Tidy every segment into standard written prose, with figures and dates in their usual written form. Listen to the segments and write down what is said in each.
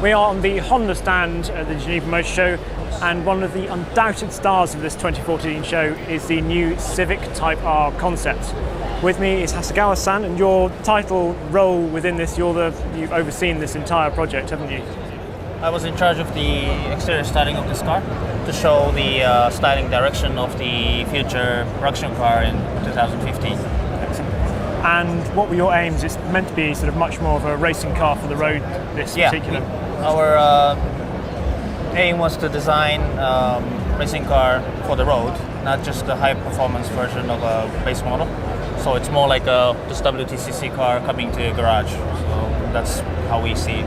We are on the Honda stand at the Geneva Motor Show, and one of the undoubted stars of this 2014 show is the new Civic Type R concept. With me is Hasegawa-san, and your title role within this, you've overseen this entire project, haven't you? I was in charge of the exterior styling of this car to show the styling direction of the future production car in 2015. Excellent. And what were your aims? It's meant to be sort of much more of a racing car for the road, this particular. Our aim was to design racing car for the road, not just the high performance version of a base model. So it's more like just WTCC car coming to a garage. So that's how we see it.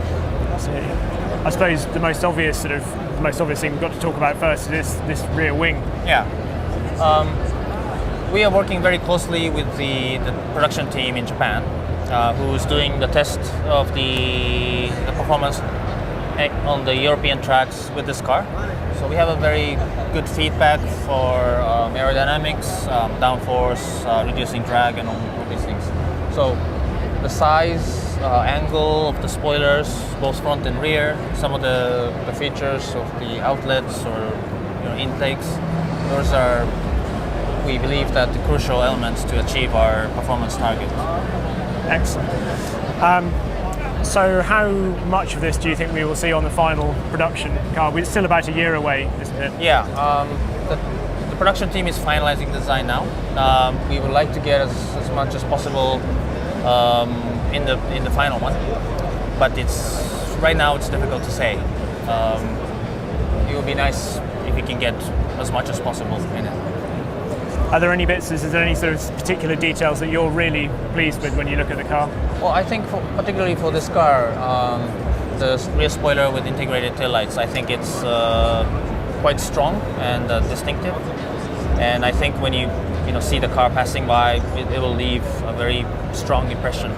I suppose the most obvious thing we've got to talk about first is this rear wing. Yeah. We are working very closely with the production team in Japan, who's doing the test of the performance on the European tracks with this car. So we have a very good feedback for aerodynamics, downforce, reducing drag, and all these things. So the size, angle of the spoilers, both front and rear, some of the features of the outlets or intakes, those are, we believe, that the crucial elements to achieve our performance target. Excellent. So how much of this do you think we will see on the final production car? We're still about a year away, isn't it? Yeah, the production team is finalizing the design now. We would like to get as much as possible in the final one, but right now it's difficult to say. It would be nice if we can get as much as possible in it. Are there any bits, is there any sort of particular details that you're really pleased with when you look at the car? Well, I think particularly for this car, the rear spoiler with integrated taillights, I think it's quite strong and distinctive. And I think when you see the car passing by, it will leave a very strong impression.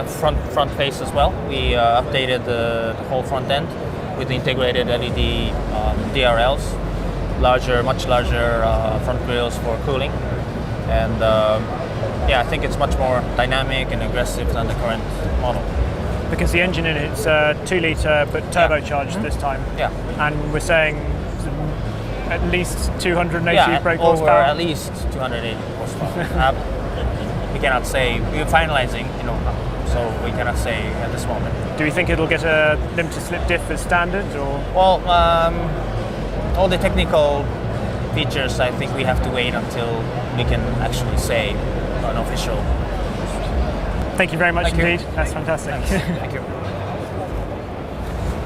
Front face as well. We updated the whole front end with integrated LED DRLs. Much larger front grills for cooling, and I think it's much more dynamic and aggressive than the current model. Because the engine in it's 2-litre but turbocharged this time. Yeah. And we're saying at least 280 brake horsepower. At least 280 horsepower. We cannot say. We're finalizing, so we cannot say at this moment. Do you think it'll get a limited slip diff as standard, or? Well. All the technical features, I think we have to wait until we can actually say an official. Thank you very much indeed. That's fantastic. Thank you.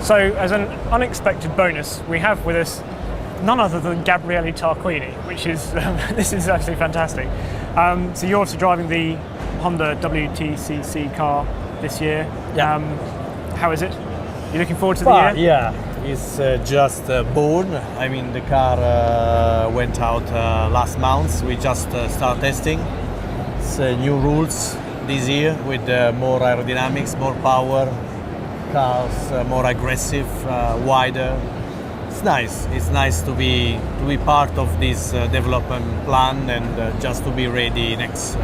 So, as an unexpected bonus, we have with us none other than Gabriele Tarquini, which is this is actually fantastic. So you're also driving the Honda WTCC car this year. Yeah. How is it? You looking forward to the year? Yeah. It's just born. I mean, the car went out last month. We just start testing. It's new rules this year with more aerodynamics, more power, cars more aggressive, wider. It's nice. It's nice to be part of this development plan and just to be ready next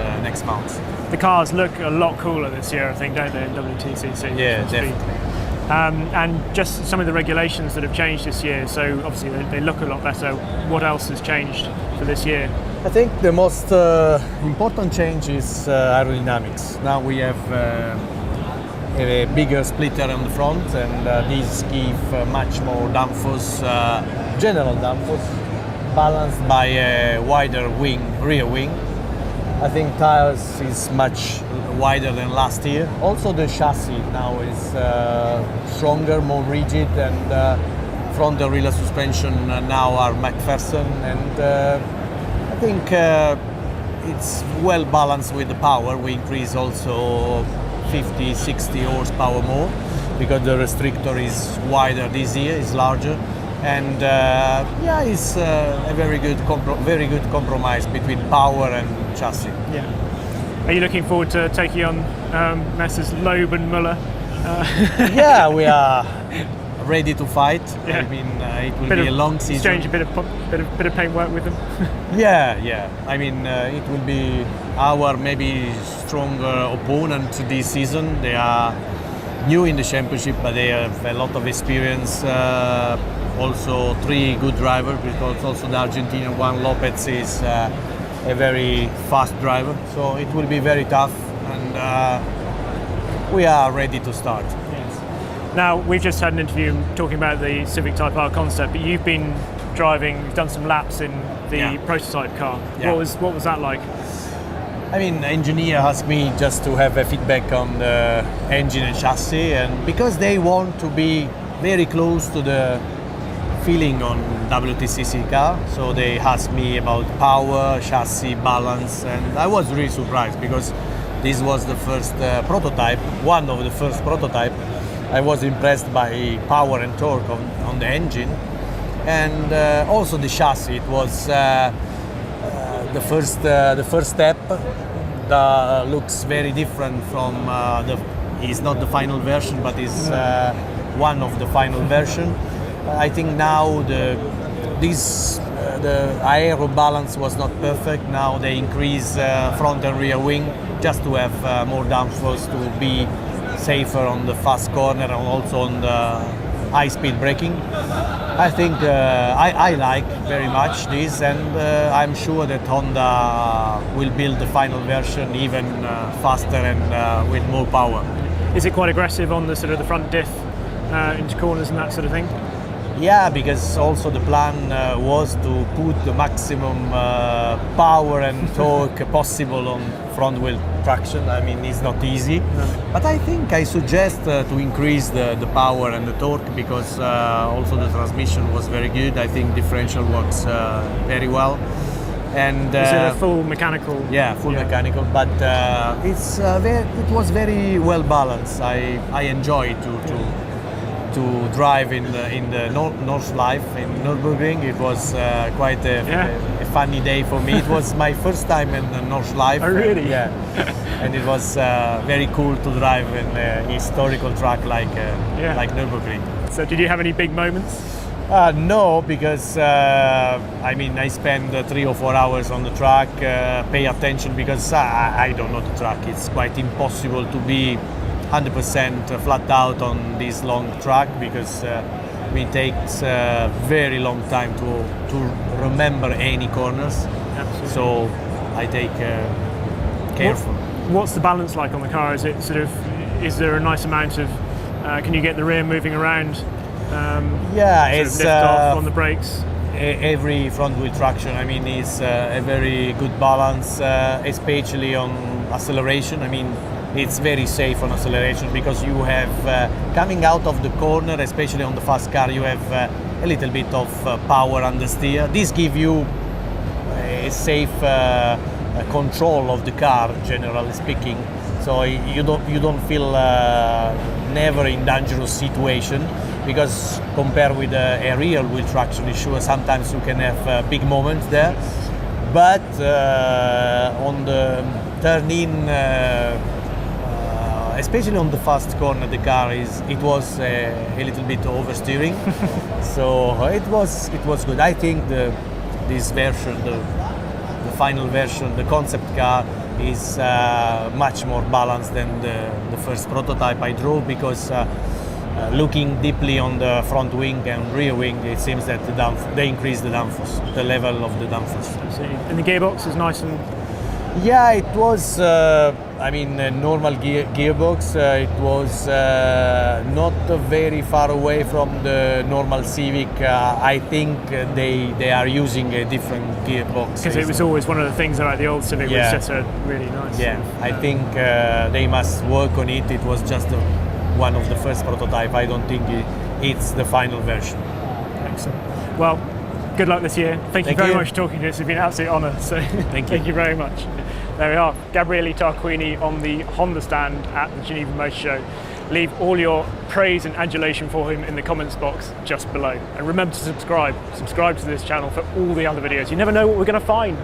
month. The cars look a lot cooler this year, I think, don't they, in WTCC? Yeah, definitely. And just some of the regulations that have changed this year, so obviously they look a lot better. What else has changed for this year? I think the most important change is aerodynamics. Now we have a bigger splitter on the front, and these give much more downforce, general downforce, balanced by a wider rear wing. I think tires is much wider than last year. Also the chassis now is stronger, more rigid, and front and rear suspension now are McPherson, and I think it's well balanced with the power. We increase also 50-60 horsepower more because the restrictor is wider this year, is larger. And it's a very good compromise between power and chassis. Yeah. Are you looking forward to taking on Messrs. Loeb and Muller? Yeah, we are ready to fight. Yeah. I mean, it will be a long season. Exchange a bit of paintwork with them. Yeah. I mean, it will be our maybe stronger opponent this season. They are new in the championship, but they have a lot of experience. Also 3 good drivers, because also the Argentinian Juan Lopez is a very fast driver. So it will be very tough, and we are ready to start. Now, we've just had an interview talking about the Civic Type R concept, but you've been driving, you've done some laps in the prototype car. Yeah. What was that like? I mean, the engineer asked me just to have a feedback on the engine and chassis, and because they want to be very close to the feeling on WTCC car, so they asked me about power, chassis, balance, and I was really surprised because this was the first prototype, one of the first prototype. I was impressed by power and torque on the engine, and also the chassis. It was the first step that looks very different from is not the final version, but is one of the final version. I think now the aero balance was not perfect. Now they increase front and rear wing just to have more downforce to be safer on the fast corner and also on the high-speed braking. I think I like very much this, and I'm sure that Honda will build the final version even faster and with more power. Is it quite aggressive on the sort of the front diff into corners and that sort of thing? Yeah, because also the plan was to put the maximum power and torque possible on front wheel traction. I mean, it's not easy, but I think I suggest to increase the power and the torque, because also the transmission was very good. I think differential works very well. And is it a full mechanical? Yeah, full mechanical, but it was very well balanced. I enjoyed to drive in the North Life in Nürburgring. It was quite a funny day for me. It was my first time in the North Life. Oh, really? Yeah. And it was very cool to drive in a historical track like Nürburgring. So did you have any big moments? No, because I mean, I spend 3 or 4 hours on the track, pay attention, because I don't know the track. It's quite impossible to be 100% flat out on this long track, because it takes a very long time to remember any corners. Absolutely. So I take careful. What's the balance like on the car? Is it is there a nice amount of can you get the rear moving around? Yeah, it's lift off on the brakes. Every front wheel traction, I mean, is a very good balance, especially on acceleration. I mean, it's very safe on acceleration, because you have coming out of the corner, especially on the fast car, you have a little bit of power understeer. This gives you a safe control of the car, generally speaking. So you don't feel never in dangerous situation, because compared with a rear wheel traction, sure, sometimes you can have big moments there, but on the turn-in, especially on the fast corner, the car it was a little bit oversteering. So it was good. I think this version, the final version, the concept car, is much more balanced than the first prototype I drove, because looking deeply on the front wing and rear wing, it seems that they increased the downforce, the level of the downforce. Absolutely. And the gearbox is nice and... Yeah, it was, I mean, a normal gearbox. It was not very far away from the normal Civic. I think they are using a different gearbox. Because it was always one of the things about the old Civic was just a really nice. Yeah, I think they must work on it. It was just one of the first prototype. I don't think it's the final version. Excellent. Well, good luck this year. Thank you very much for talking to us. It's been an absolute honour. So thank you very much. There we are, Gabriele Tarquini on the Honda stand at the Geneva Motor Show. Leave all your praise and adulation for him in the comments box just below. And remember to subscribe to this channel for all the other videos. You never know what we're going to find.